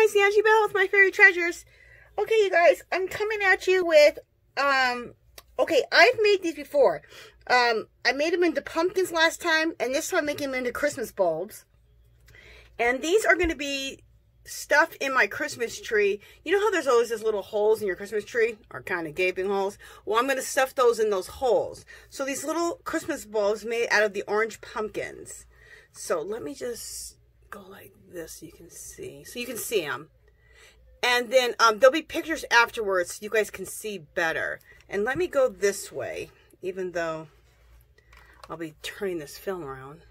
guys, Angie Bell with My Fairy Treasures. Okay, you guys, I'm coming at you with, okay, I've made these before. I made them into pumpkins last time, and this time I'm making them into Christmas bulbs. And these are going to be stuffed in my Christmas tree. You know how there's always those little holes in your Christmas tree, or kind of gaping holes? Well, I'm going to stuff those in those holes. So these little Christmas bulbs made out of the orange pumpkins. So let me just go like this so you can see. So you can see them. And then there'll be pictures afterwards so you guys can see better. And let me go this way, even though I'll be turning this film around.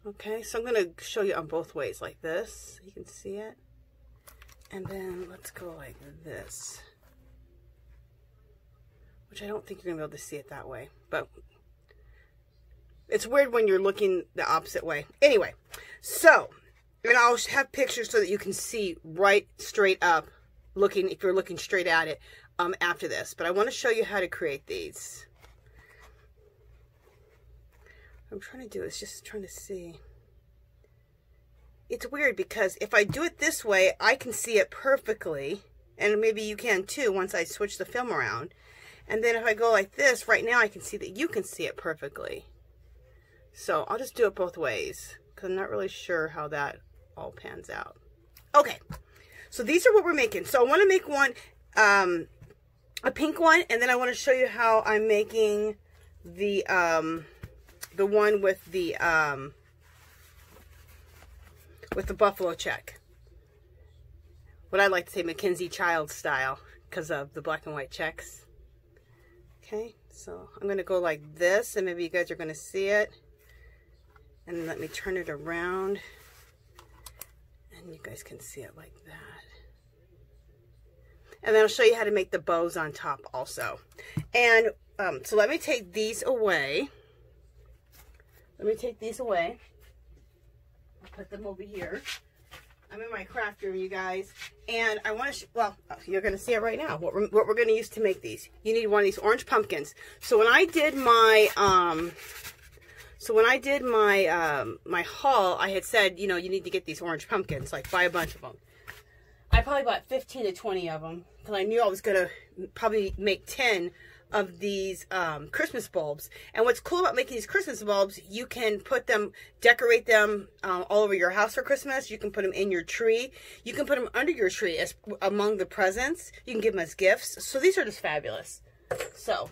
Okay, so I'm going to show you on both ways, like this. You can see it. And then let's go like this. Which I don't think you're going to be able to see it that way. But it's weird when you're looking the opposite way. Anyway, so, and I'll have pictures so that you can see right straight up, looking, if you're looking straight at it, after this. But I want to show you how to create these. What I'm trying to do is just trying to see. It's weird because if I do it this way, I can see it perfectly. And maybe you can too once I switch the film around. And then if I go like this, right now I can see that you can see it perfectly. So I'll just do it both ways because I'm not really sure how that all pans out. Okay, so these are what we're making. So I want to make one, a pink one, and then I want to show you how I'm making the one with the buffalo check. What I like to say, Mackenzie Child style, because of the black and white checks. Okay, so I'm going to go like this, and maybe you guys are going to see it. And let me turn it around, and you guys can see it like that. And then I'll show you how to make the bows on top also. And so let me take these away. Let me take these away. I'll put them over here. I'm in my craft room, you guys. And I want to, well, you're going to see it right now, what we're going to use to make these. You need one of these orange pumpkins. So when I did my, my haul, I had said, you know, you need to get these orange pumpkins, like buy a bunch of them. I probably bought 15 to 20 of them because I knew I was going to probably make 10 of these Christmas bulbs. And what's cool about making these Christmas bulbs, you can put them, decorate them all over your house for Christmas. You can put them in your tree. You can put them under your tree as among the presents. You can give them as gifts. So these are just fabulous. So,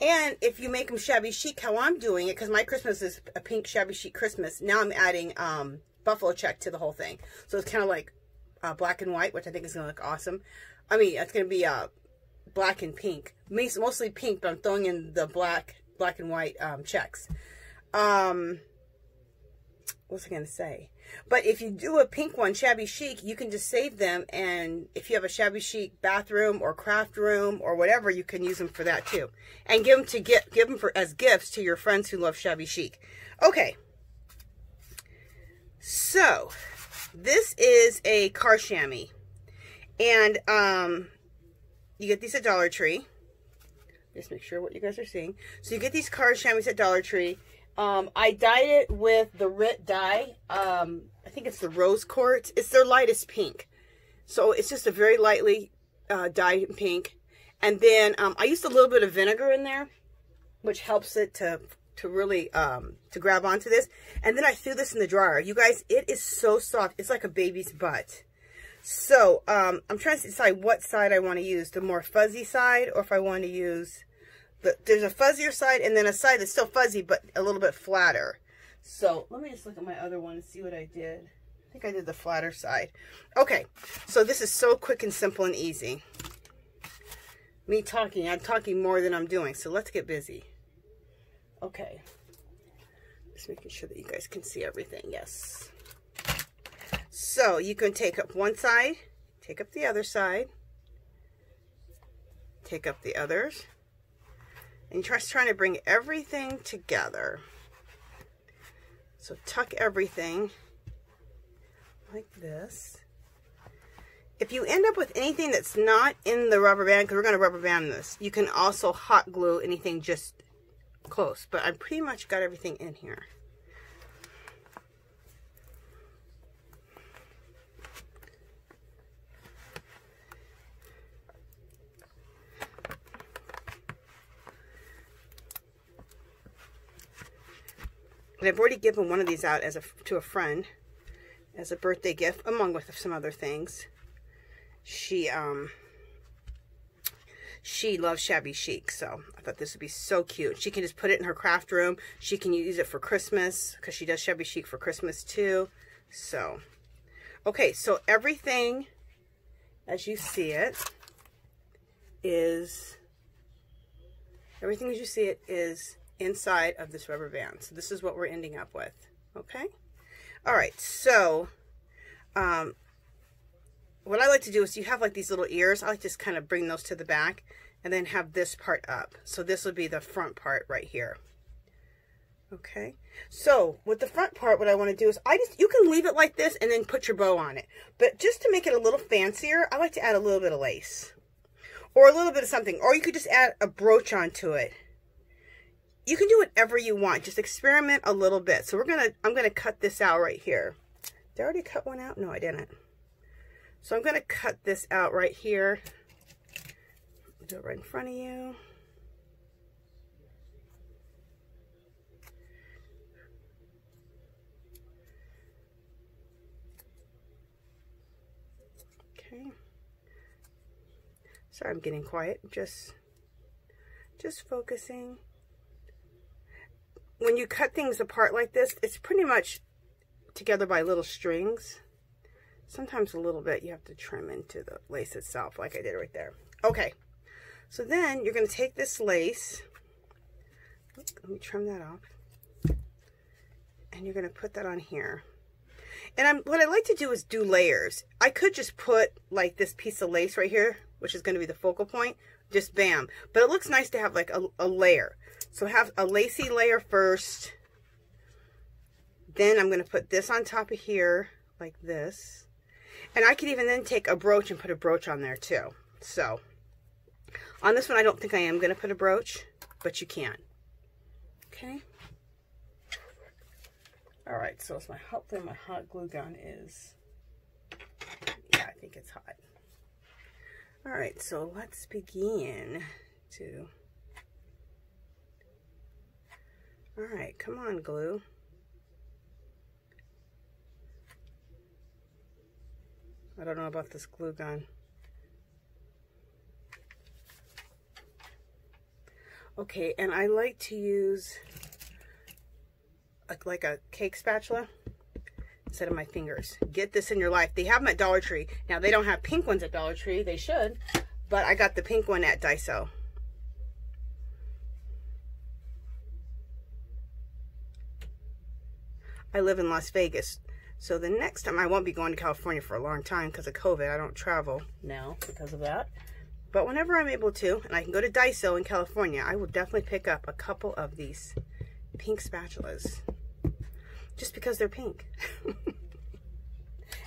and if you make them shabby chic, how I'm doing it, because my Christmas is a pink shabby chic Christmas, now I'm adding buffalo check to the whole thing. So it's kind of like black and white, which I think is going to look awesome. I mean, it's going to be black and pink, mostly pink, but I'm throwing in the black and white checks. What was I going to say? But if you do a pink one, shabby chic, you can just save them, and if you have a shabby chic bathroom or craft room or whatever, you can use them for that too, and give them as gifts to your friends who love shabby chic. Okay, so this is a car chamois, and you get these at Dollar Tree. Just make sure what you guys are seeing. So you get these car chamois at Dollar Tree. I dyed it with the RIT dye. I think it's the rose quartz. It's their lightest pink. So it's just a very lightly dyed pink. And then I used a little bit of vinegar in there, which helps it to really to grab onto this. And then I threw this in the dryer. You guys, it is so soft. It's like a baby's butt. So, I'm trying to decide what side I want to use, the more fuzzy side, or if I want to use, there's a fuzzier side, and then a side that's still fuzzy, but a little bit flatter. So, let me just look at my other one and see what I did. I think I did the flatter side. Okay, so this is so quick and simple and easy. I'm talking more than I'm doing, so let's get busy. Okay, just making sure that you guys can see everything, yes. So you can take up one side, take up the other side, take up the others, and you're just trying to bring everything together. So tuck everything like this. If you end up with anything that's not in the rubber band, because we're going to rubber band this, you can also hot glue anything just close. But I pretty much got everything in here. And I've already given one of these out to a friend as a birthday gift, along with some other things. She loves Shabby Chic, so I thought this would be so cute. She can just put it in her craft room. She can use it for Christmas, because she does Shabby Chic for Christmas too. So, okay, so everything, as you see it, is inside of this rubber band. So this is what we're ending up with, okay? All right, so what I like to do is, you have like these little ears. I like to just kind of bring those to the back and then have this part up. So this would be the front part right here. Okay, so with the front part, what I want to do is, you can leave it like this and then put your bow on it. But just to make it a little fancier, I like to add a little bit of lace. Or a little bit of something. Or you could just add a brooch onto it. You can do whatever you want. Just experiment a little bit. So I'm gonna cut this out right here. Did I already cut one out? No, I didn't. So I'm gonna cut this out right here. Do it right in front of you. Okay. Sorry, I'm getting quiet. Just focusing. When you cut things apart like this, it's pretty much together by little strings. Sometimes a little bit you have to trim into the lace itself, like I did right there. Okay, so then you're going to take this lace. Let me trim that off. And you're going to put that on here. And what I like to do is do layers. I could just put like this piece of lace right here, which is going to be the focal point, just bam. But it looks nice to have like a layer. So have a lacy layer first. Then I'm going to put this on top of here, like this. And I could even then take a brooch and put a brooch on there too. So on this one, I don't think I am going to put a brooch, but you can. Okay. All right, so it's hopefully my hot glue gun is, yeah, I think it's hot. All right, so let's begin to, all right, come on, glue. I don't know about this glue gun. Okay, and I like to use like a cake spatula instead of my fingers. Get this in your life. They have them at Dollar Tree. Now, they don't have pink ones at Dollar Tree. They should. But I got the pink one at Daiso. I live in Las Vegas. So the next time, I won't be going to California for a long time because of COVID. I don't travel now because of that. But whenever I'm able to, and I can go to Daiso in California, I will definitely pick up a couple of these pink spatulas. Just because they're pink.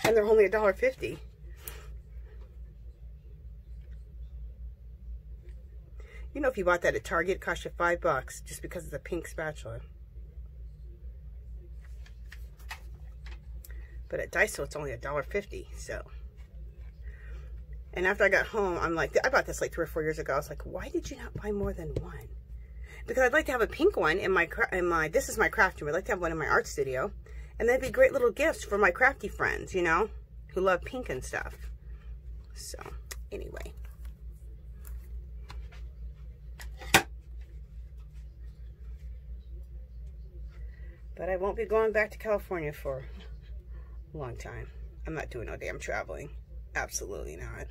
And they're only $1.50. You know, if you bought that at Target, it cost you $5 just because it's a pink spatula. But at Daiso, it's only $1.50, so. And after I got home, I'm like, I bought this like 3 or 4 years ago. I was like, why did you not buy more than one? Because I'd like to have a pink one in my this is my craft room. I'd like to have one in my art studio. And that'd be great little gifts for my crafty friends, you know, who love pink and stuff. So, anyway. But I won't be going back to California for a long time. I'm not doing no damn traveling. Absolutely not.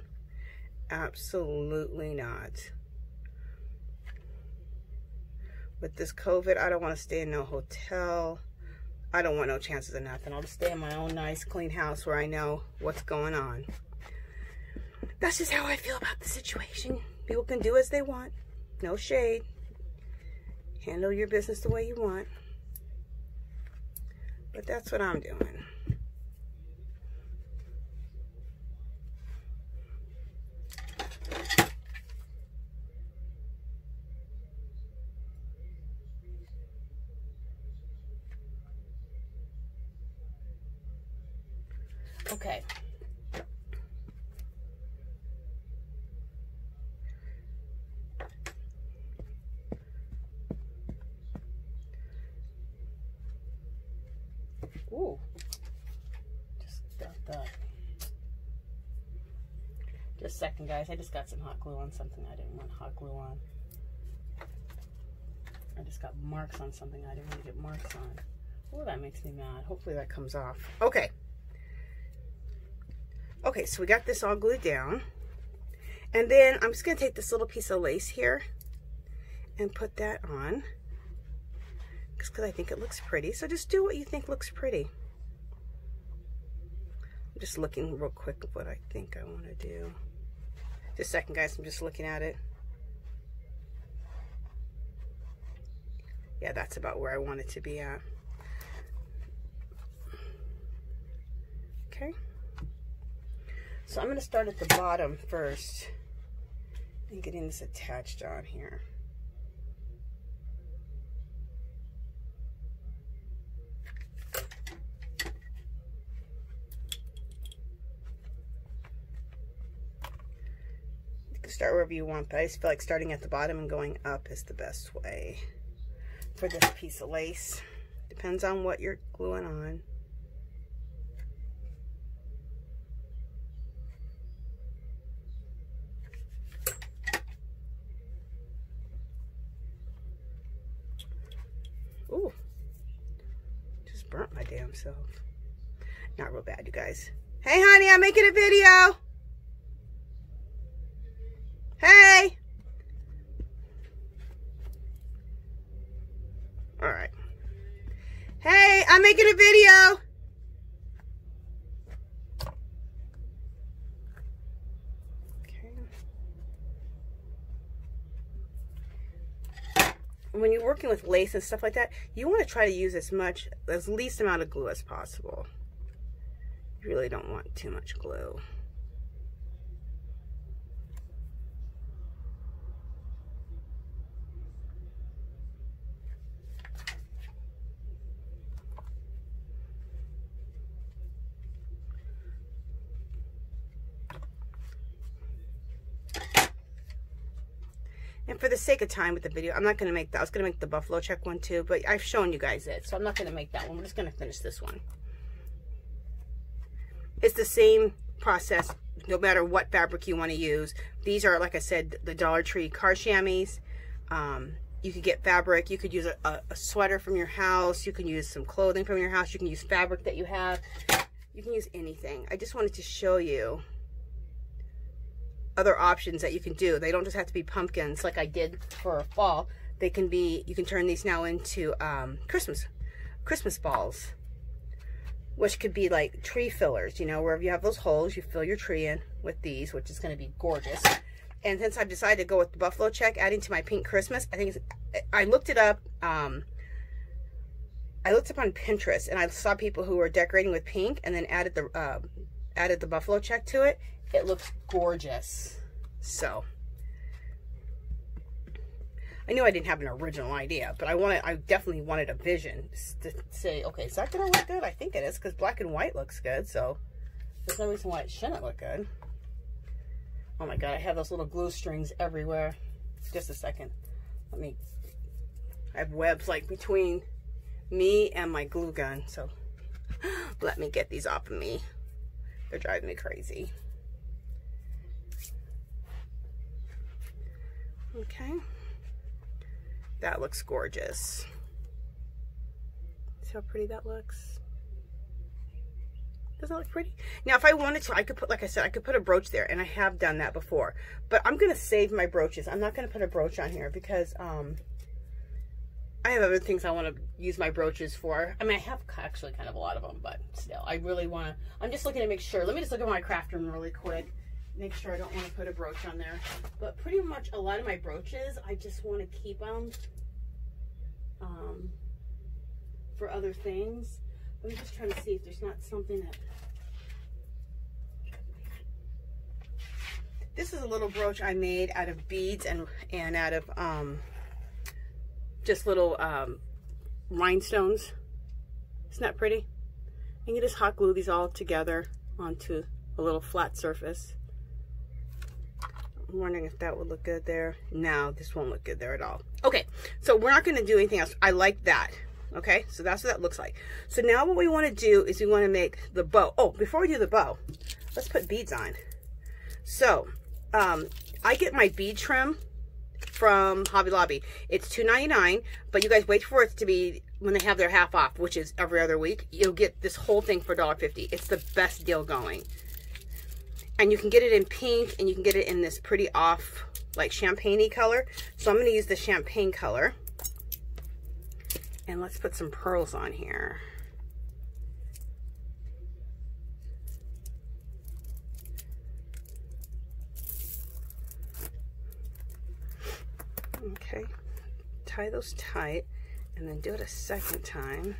Absolutely not. With this COVID, I don't want to stay in no hotel. I don't want no chances of nothing. I'll just stay in my own nice, clean house where I know what's going on. That's just how I feel about the situation. People can do as they want. No shade. Handle your business the way you want. But that's what I'm doing. Okay. Just a second, guys. I just got some hot glue on something I didn't want hot glue on. I just got marks on something I didn't want to get marks on. Oh, that makes me mad. Hopefully that comes off. Okay. Okay, so we got this all glued down. And then I'm just going to take this little piece of lace here and put that on. Just because I think it looks pretty. So just do what you think looks pretty. I'm just looking real quick at what I think I want to do. Just a second, guys. I'm just looking at it. Yeah, that's about where I want it to be at. Okay. So I'm going to start at the bottom first and getting this attached on here. You can start wherever you want, but I just feel like starting at the bottom and going up is the best way for this piece of lace. Depends on what you're gluing on. Ooh, just burnt my damn self. Not real bad, you guys. Hey, honey, I'm making a video. Hey. All right. Hey, I'm making a video. Okay. When you're working with lace and stuff like that, you want to try to use as least amount of glue as possible. You really don't want too much glue. And for the sake of time with the video, I'm not going to make that. I was going to make the buffalo check one too, but I've shown you guys it. So I'm not going to make that one. We're just going to finish this one. It's the same process, no matter what fabric you want to use. These are, like I said, the Dollar Tree car chamois. You could get fabric. You could use a sweater from your house. You can use some clothing from your house. You can use fabric that you have. You can use anything. I just wanted to show you other options that you can do. They don't just have to be pumpkins like I did for fall. They can be, you can turn these now into Christmas balls, which could be like tree fillers, you know, wherever you have those holes, you fill your tree in with these, which is going to be gorgeous. And since I've decided to go with the buffalo check, adding to my pink Christmas, I think I looked it up. I looked up on Pinterest and I saw people who were decorating with pink and then added the buffalo check to it. It looks gorgeous. So I knew I didn't have an original idea, but I definitely wanted a vision to say, okay, is that gonna look good? I think it is, because black and white looks good, so there's no reason why it shouldn't look good. Oh my god, I have those little glue strings everywhere. Just a second. I have webs like between me and my glue gun, so let me get these off of me. They're driving me crazy. Okay. That looks gorgeous. See how pretty that looks? Doesn't that look pretty? Now, if I wanted to, I could put, like I said, I could put a brooch there, and I have done that before. But I'm going to save my brooches. I'm not going to put a brooch on here because I have other things I want to use my brooches for. I mean, I have actually kind of a lot of them, but still, I really want to. I'm just looking to make sure. Let me just look at my craft room really quick. Make sure I don't want to put a brooch on there. But pretty much a lot of my brooches, I just want to keep them for other things. I'm just trying to see if there's not something that... This is a little brooch I made out of beads and out of just little rhinestones. Isn't that pretty? And you just hot glue these all together onto a little flat surface. I'm wondering if that would look good there. No, this won't look good there at all. Okay, so we're not going to do anything else. I like that. Okay, so that's what that looks like. So now what we want to do is we want to make the bow. Oh, before we do the bow, let's put beads on. So, I get my bead trim from Hobby Lobby. It's $2.99, but you guys wait for it to be when they have their half off, which is every other week. You'll get this whole thing for $1.50. It's the best deal going. And you can get it in pink, and you can get it in this pretty off, like champagne-y color. So I'm going to use the champagne color. And let's put some pearls on here. Okay, tie those tight and then do it a second time.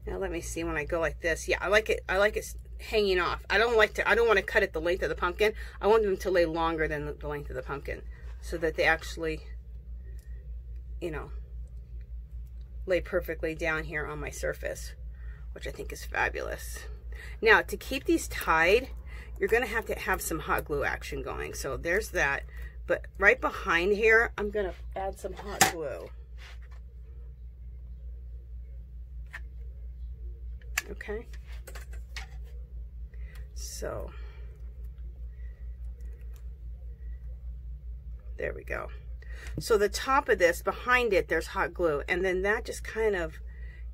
Now let me see when I go like this. Yeah, I like it hanging off. I don't want to cut it the length of the pumpkin. I want them to lay longer than the length of the pumpkin so that they actually, you know, lay perfectly down here on my surface, which I think is fabulous. Now, to keep these tied, you're going to have some hot glue action going. So there's that. But right behind here, I'm going to add some hot glue. Okay. So, there we go. So the top of this, behind it, there's hot glue. And then that just kind of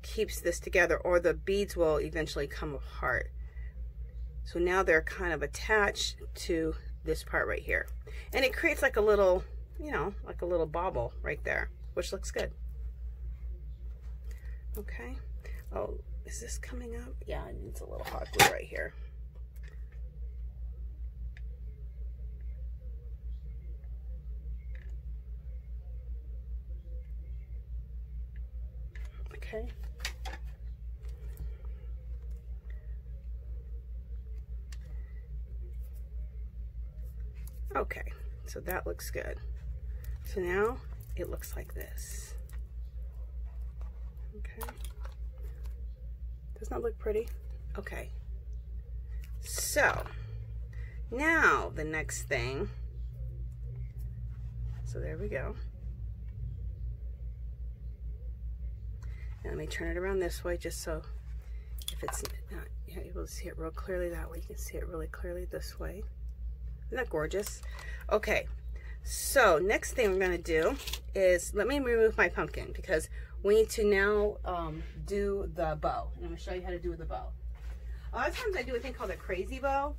keeps this together, or the beads will eventually come apart. So now they're kind of attached to this part right here, and it creates like a little, you know, like a little bauble right there, which looks good. Okay. Oh, is this coming up? Yeah, it needs a little hot glue right here. Okay. Okay, so that looks good. So now it looks like this. Okay. Doesn't that look pretty? Okay. So now the next thing. So there we go. And let me turn it around this way just so if it's not you're able to see it real clearly that way, you can see it really clearly this way. Isn't that gorgeous? Okay, so next thing we're going to do is, let me remove my pumpkin because we need to now do the bow. And I'm going to show you how to do the bow. A lot of times I do a thing called a crazy bow,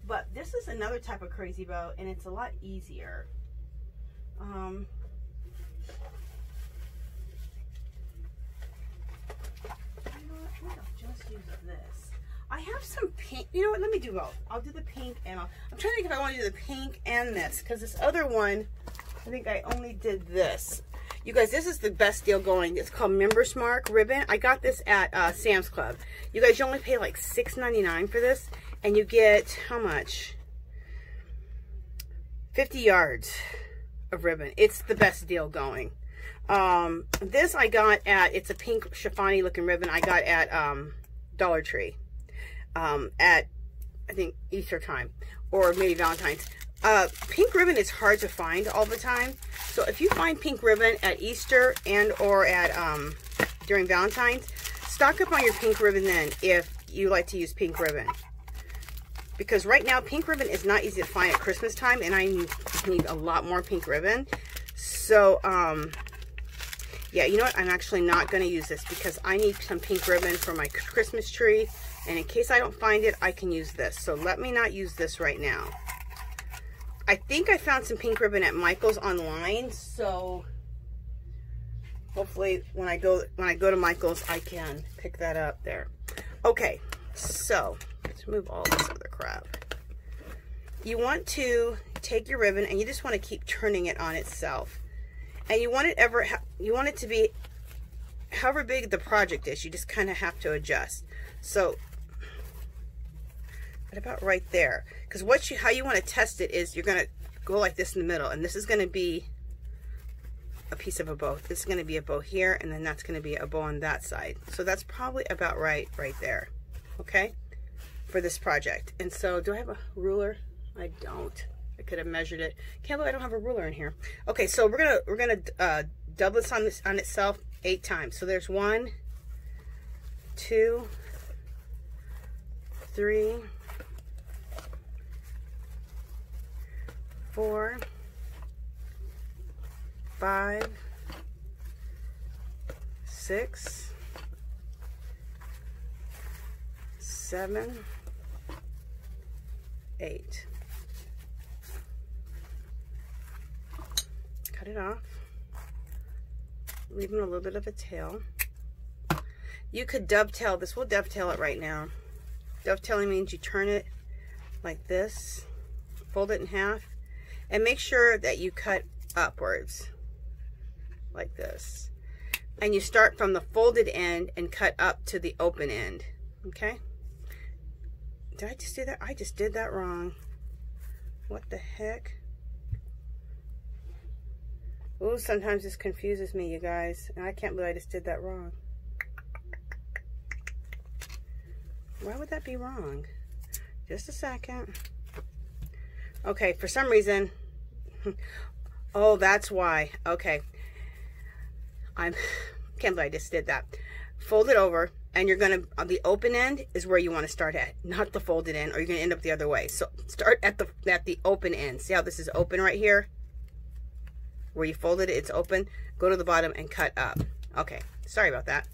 but this is another type of crazy bow, and it's a lot easier. You know what? I'll just use this. I have some pink. You know what? Let me do both. I'll do the pink and I'm trying to think if I want to do the pink and this, because this other one, I think I only did this. You guys, this is the best deal going. It's called Members Mark ribbon. I got this at Sam's Club. You guys, you only pay like $6.99 for this, and you get how much? 50 yards of ribbon. It's the best deal going. This I got at, it's a pink chiffon-y looking ribbon I got at Dollar Tree. At I think Easter time or maybe Valentine's. Pink ribbon is hard to find all the time, so if you find pink ribbon at Easter and or at during Valentine's, stock up on your pink ribbon then if you like to use pink ribbon, because right now pink ribbon is not easy to find at Christmas time, and I need a lot more pink ribbon. So yeah, you know what, I'm actually not going to use this because I need some pink ribbon for my Christmas tree. And in case I don't find it, I can use this. So let me not use this right now. I think I found some pink ribbon at Michael's online. So hopefully when I go to Michael's, I can pick that up there. Okay, so let's remove all this other crap. You want to take your ribbon and you just want to keep turning it on itself. And you want it to be however big the project is. You just kind of have to adjust. So about right there, because how you want to test it is you're going to go like this in the middle, and this is going to be a piece of a bow. This is going to be a bow here, and then that's going to be a bow on that side. So that's probably about right there, okay, for this project. And so do I have a ruler? I don't. I could have measured it. Can't believe I don't have a ruler in here. Okay, so we're gonna double this on itself 8 times. So there's 1, 2, 3, 4, 5, 6, 7, 8. Cut it off, leaving a little bit of a tail. You could dovetail this. We'll dovetail it right now. Dovetailing means you turn it like this, fold it in half, and make sure that you cut upwards like this. And you start from the folded end and cut up to the open end. Okay? Did I just do that? I just did that wrong. What the heck? Ooh, sometimes this confuses me, you guys. And I can't believe I just did that wrong. Why would that be wrong? Just a second. Okay, for some reason. Oh, that's why. Okay. Can't believe I just did that. Fold it over, and you're gonna, the open end is where you want to start at, not the folded end, or you're gonna end up the other way. So start at the open end. See how this is open right here? Where you folded it, it's open. Go to the bottom and cut up. Okay, sorry about that.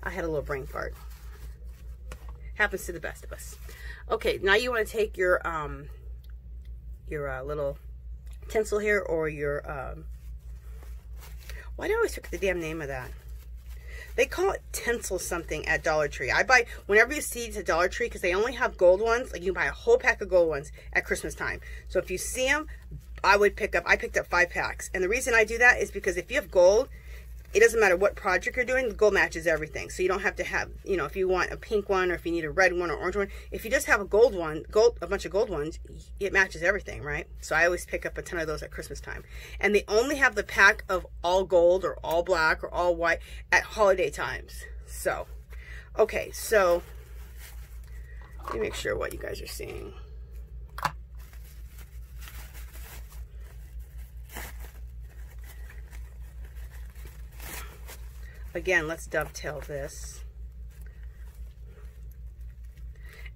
I had a little brain fart. Happens to the best of us. Okay, now you want to take your little tinsel here, or your why do I always forget the damn name of that? They call it tinsel something at Dollar Tree. I buy, whenever you see it's at Dollar Tree, because they only have gold ones, like you can buy a whole pack of gold ones at Christmas time. So if you see them, I picked up 5 packs. And the reason I do that is because if you have gold, it doesn't matter what project you're doing, the gold matches everything. So you don't have to have, you know, if you want a pink one, or if you need a red one or orange one, if you just have a gold one, a bunch of gold ones, it matches everything, right? So I always pick up a ton of those at Christmas time. And they only have the pack of all gold or all black or all white at holiday times. So, okay, so let me make sure what you guys are seeing. Again, let's dovetail this.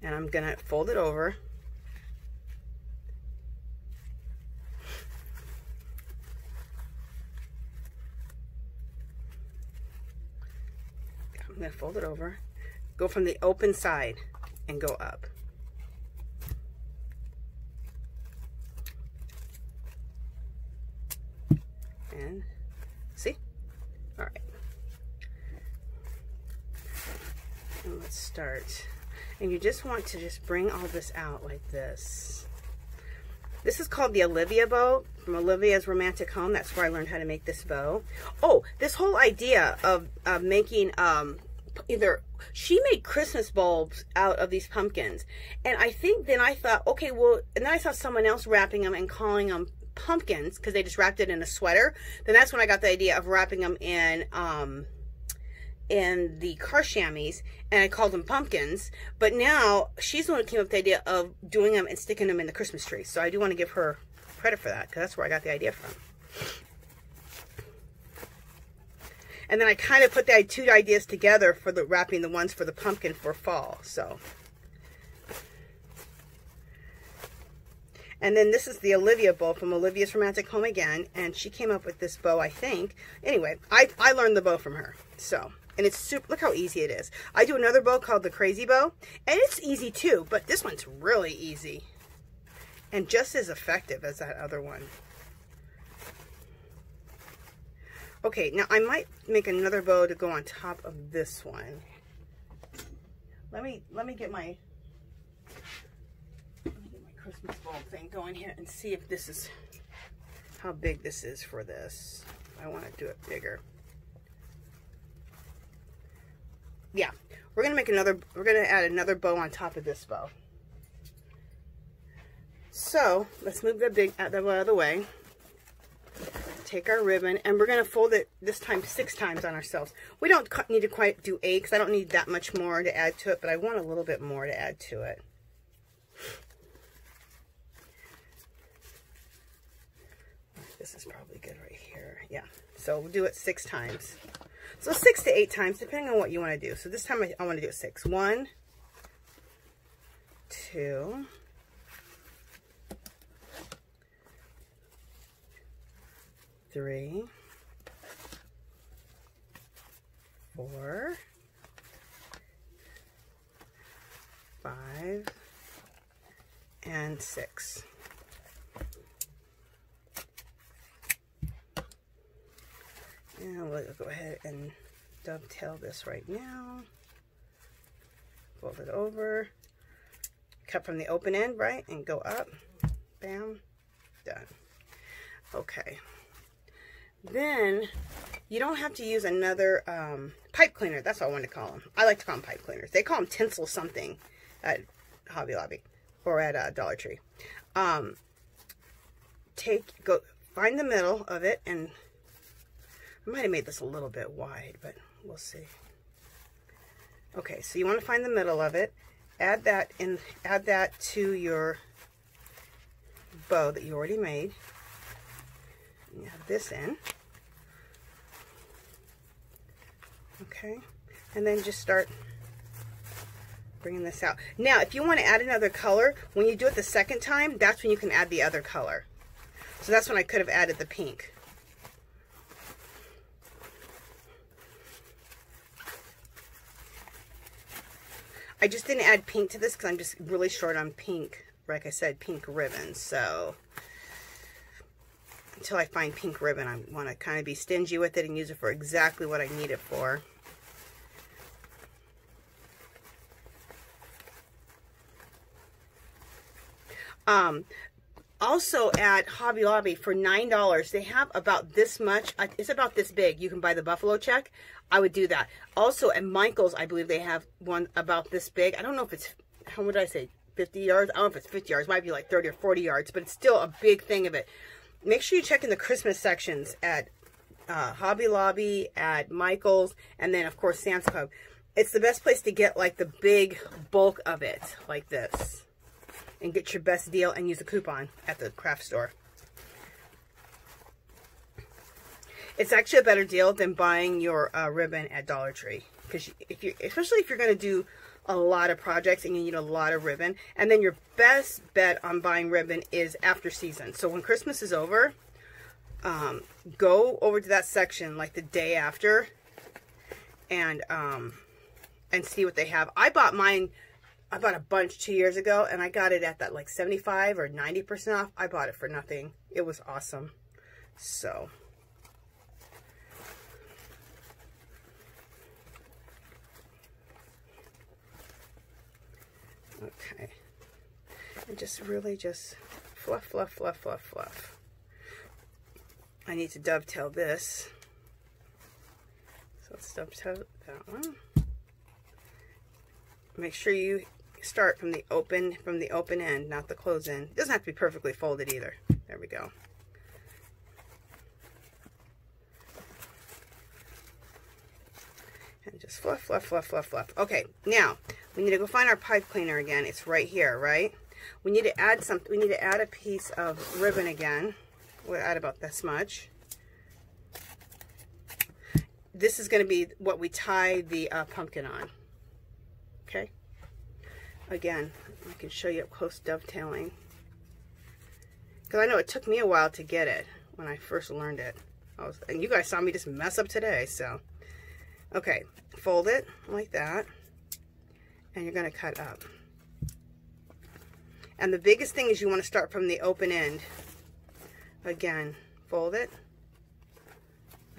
And I'm going to fold it over. I'm going to fold it over. Go from the open side and go up. And see? All right. And let's start. And you just want to just bring all this out like this. This is called the Olivia bow from Olivia's Romantic Home. That's where I learned how to make this bow. Oh, this whole idea of making she made Christmas bulbs out of these pumpkins. And I think then I thought, okay, well, and then I saw someone else wrapping them and calling them pumpkins because they just wrapped it in a sweater. Then that's when I got the idea of wrapping them in the car chamois, and I called them pumpkins. But now she's the one who came up with the idea of doing them and sticking them in the Christmas tree. So I do want to give her credit for that, because that's where I got the idea from. And then I kind of put the 2 ideas together for the wrapping the ones for the pumpkin for fall. So, and then this is the Olivia bow from Olivia's Romantic Home again, and she came up with this bow, I think. Anyway, I learned the bow from her. So, and it's super, look how easy it is. I do another bow called the Crazy Bow, and it's easy too, but this one's really easy and just as effective as that other one. Okay, now I might make another bow to go on top of this one. Let me get my Christmas bulb thing going here and see if this is how big this is for this. I want to do it bigger. Yeah, we're gonna add another bow on top of this bow. So let's move the big out of the way. Take our ribbon, and we're gonna fold it this time 6 times on ourselves. We don't need to quite do 8 because I don't need that much more to add to it, but I want a little bit more to add to it. This is probably good right here. Yeah, so we'll do it 6 times. So 6 to 8 times, depending on what you want to do. So this time I want to do it 6. 1, 2, 3, 4, 5, and 6. And we'll go ahead and dovetail this right now. Fold it over. Cut from the open end, right? And go up. Bam. Done. Okay. Then you don't have to use another pipe cleaner. That's what I wanted to call them. I like to call them pipe cleaners. They call them tinsel something at Hobby Lobby or at Dollar Tree. Go find the middle of it, and I might have made this a little bit wide, but we'll see. Okay, so you want to find the middle of it. Add that to your bow that you already made. You have this in. Okay, and then just start bringing this out. Now, if you want to add another color, when you do it the second time, that's when you can add the other color. So that's when I could have added the pink. I just didn't add pink to this because I'm just really short on pink, like I said, pink ribbon. So until I find pink ribbon, I want to kind of be stingy with it and use it for exactly what I need it for. Also at Hobby Lobby for $9, they have about this much. It's about this big. You can buy the buffalo check. I would do that. Also at Michael's, I believe they have one about this big. I don't know if it's, how would I say, 50 yards? I don't know if it's 50 yards. It might be like 30 or 40 yards, but it's still a big thing of it. Make sure you check in the Christmas sections at Hobby Lobby, at Michael's, and then, of course, Sam's Club. It's the best place to get, like, the big bulk of it, like this. And get your best deal and use a coupon at the craft store. It's actually a better deal than buying your ribbon at Dollar Tree, because especially if you're going to do a lot of projects and you need a lot of ribbon. And then your best bet on buying ribbon is after season. So when Christmas is over, go over to that section like the day after and see what they have. I bought mine. I bought a bunch 2 years ago, and I got it at that like 75 or 90% off. I bought it for nothing. It was awesome. So, okay. And just really just fluff, fluff, fluff, fluff, fluff. I need to dovetail this. So let's dovetail that one. Make sure you start from the open end, not the close end. It doesn't have to be perfectly folded either. There we go. And just fluff, fluff, fluff, fluff, fluff. Okay, now we need to go find our pipe cleaner again. It's right here, right? We need to add something. We need to add a piece of ribbon again. We'll add about this much. This is going to be what we tie the pumpkin on. Okay. Again, I can show you up close dovetailing. Because I know it took me a while to get it when I first learned it. And you guys saw me just mess up today, so. Okay, fold it like that. And you're going to cut up. And the biggest thing is you want to start from the open end. Again, fold it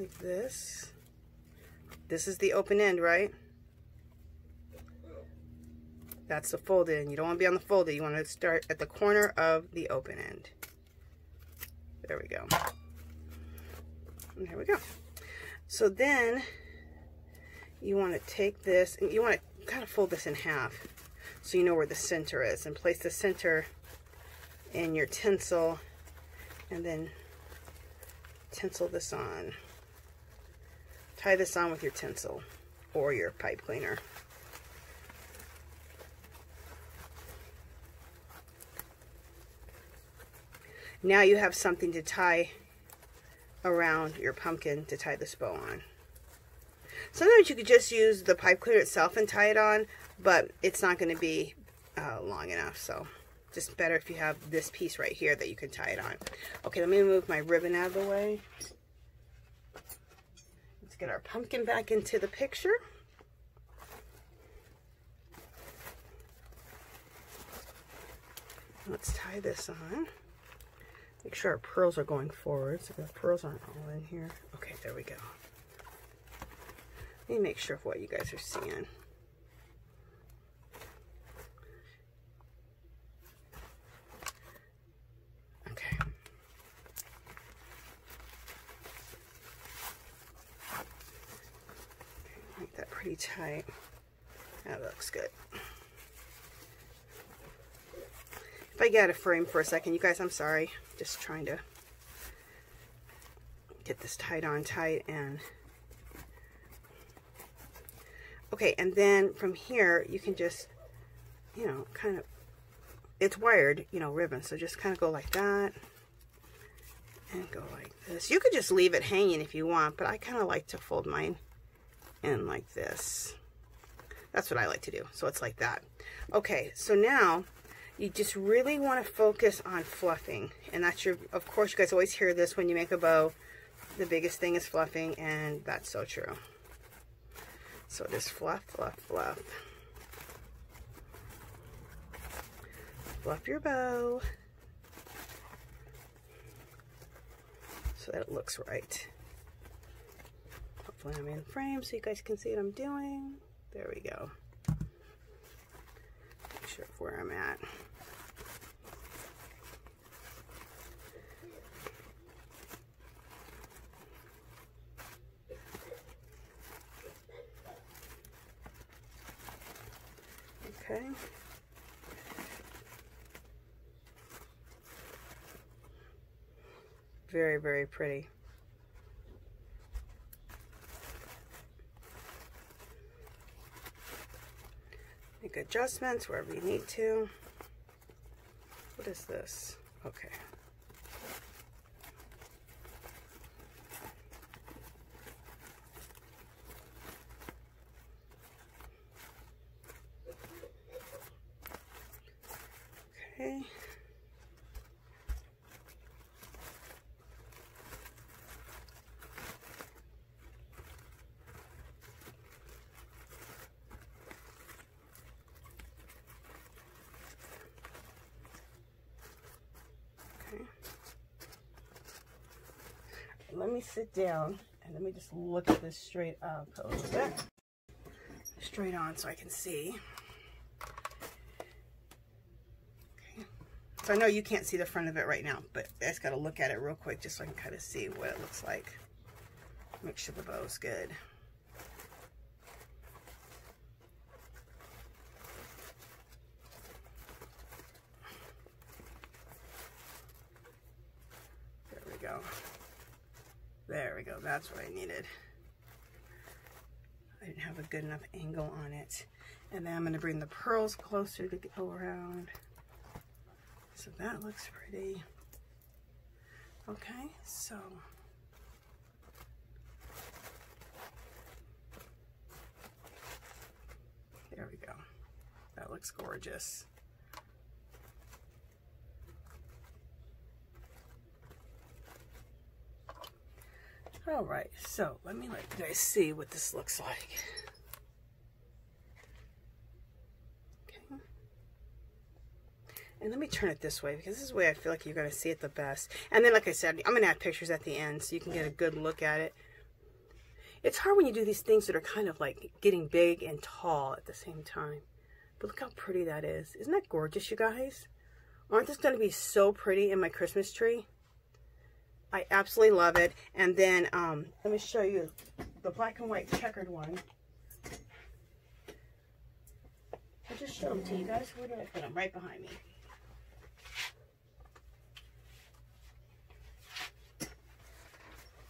like this. This is the open end, right? That's the folded end. You don't want to be on the folded. You want to start at the corner of the open end. There we go. And there we go. So then you want to take this and you want to kind of fold this in half so you know where the center is, and place the center in your tinsel and then tinsel this on. Tie this on with your tinsel or your pipe cleaner. Now you have something to tie around your pumpkin to tie this bow on. Sometimes you could just use the pipe cleaner itself and tie it on, but it's not going to be long enough. So just better if you have this piece right here that you can tie it on. Okay, let me move my ribbon out of the way. Let's get our pumpkin back into the picture. Let's tie this on. Make sure our pearls are going forward so the pearls aren't all in here. Okay, there we go. Let me make sure of what you guys are seeing. Okay. Make that pretty tight. That looks good. If I get out of frame for a second, you guys, I'm sorry. Just trying to get this tied on tight. And okay, and then from here you can just, you know, kind of, it's wired, you know, ribbon, so just kind of go like that and go like this. You could just leave it hanging if you want, but I kind of like to fold mine in like this. That's what I like to do. So it's like that. Okay, so now you just really want to focus on fluffing, and that's your, of course you guys always hear this when you make a bow, the biggest thing is fluffing, and that's so true. So just fluff, fluff, fluff. Fluff your bow so that it looks right. Hopefully I'm in frame so you guys can see what I'm doing. There we go. Make sure of where I'm at. Okay. Very, very pretty. Make adjustments wherever you need to. What is this? Okay. Okay. Let me sit down and let me just look at this straight up a little bit. Straight on so I can see. Okay. So I know you can't see the front of it right now, but I just got to look at it real quick just so I can kind of see what it looks like. Make sure the bow's good. There we go. There we go, that's what I needed. I didn't have a good enough angle on it. And then I'm gonna bring the pearls closer to go around. So that looks pretty. Okay, so. There we go. That looks gorgeous. All right, so let me let you guys see what this looks like. Okay. And let me turn it this way because this is the way I feel like you're going to see it the best. And then, like I said, I'm going to add pictures at the end so you can get a good look at it. It's hard when you do these things that are kind of like getting big and tall at the same time. But look how pretty that is. Isn't that gorgeous, you guys? Aren't this going to be so pretty in my Christmas tree? I absolutely love it. And then let me show you the black and white checkered one. I just showed them to you guys. Where did I put them? Right behind me.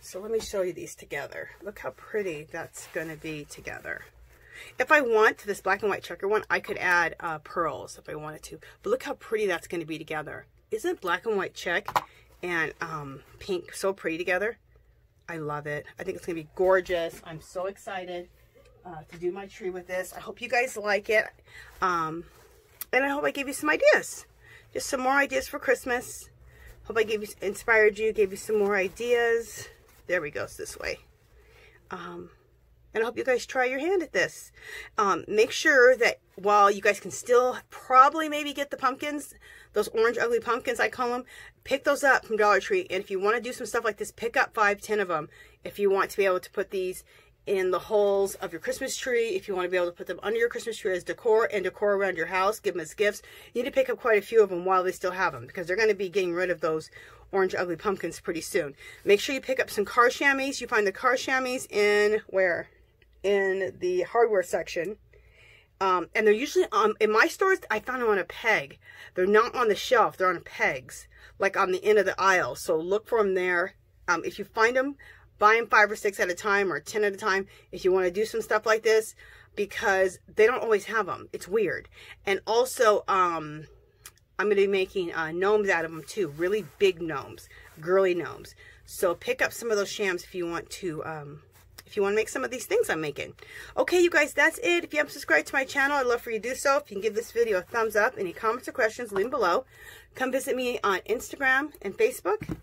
So let me show you these together. Look how pretty that's going to be together. If I want this black and white checker one, I could add pearls if I wanted to. But look how pretty that's going to be together. Isn't black and white check and pink so pretty together? I love it. I think it's gonna be gorgeous. I'm so excited to do my tree with this. I hope you guys like it, and I hope I gave you some ideas, just some more ideas for Christmas. Hope I inspired you, gave you some more ideas. There we go, it's this way. And I hope you guys try your hand at this. Make sure that while you guys can still probably maybe get the pumpkins, those orange ugly pumpkins I call them, pick those up from Dollar Tree. And if you want to do some stuff like this, pick up 5, 10 of them. If you want to be able to put these in the holes of your Christmas tree, if you want to be able to put them under your Christmas tree as decor and decor around your house, give them as gifts, you need to pick up quite a few of them while they still have them, because they're going to be getting rid of those orange ugly pumpkins pretty soon. Make sure you pick up some car chamois. You find the car chamois in where? In the hardware section. And they're usually in my stores, I found them on a peg. They're not on the shelf, they're on pegs, like on the end of the aisle. So look for them there. If you find them, buy them 5 or 6 at a time or 10 at a time if you want to do some stuff like this, because they don't always have them. It's weird. And also, I'm going to be making gnomes out of them too. Really big gnomes, girly gnomes. So pick up some of those shams if you want to make some of these things I'm making. Okay, you guys, that's it. If you haven't subscribed to my channel, I'd love for you to do so. If you can give this video a thumbs up. Any comments or questions, leave them below. Come visit me on Instagram and Facebook.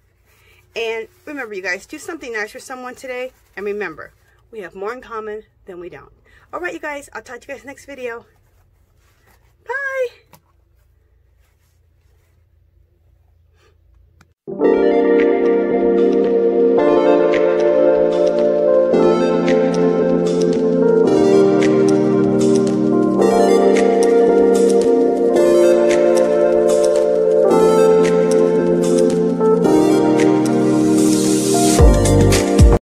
And remember, you guys, do something nice for someone today. And remember, we have more in common than we don't. All right, you guys, I'll talk to you guys next video. Bye.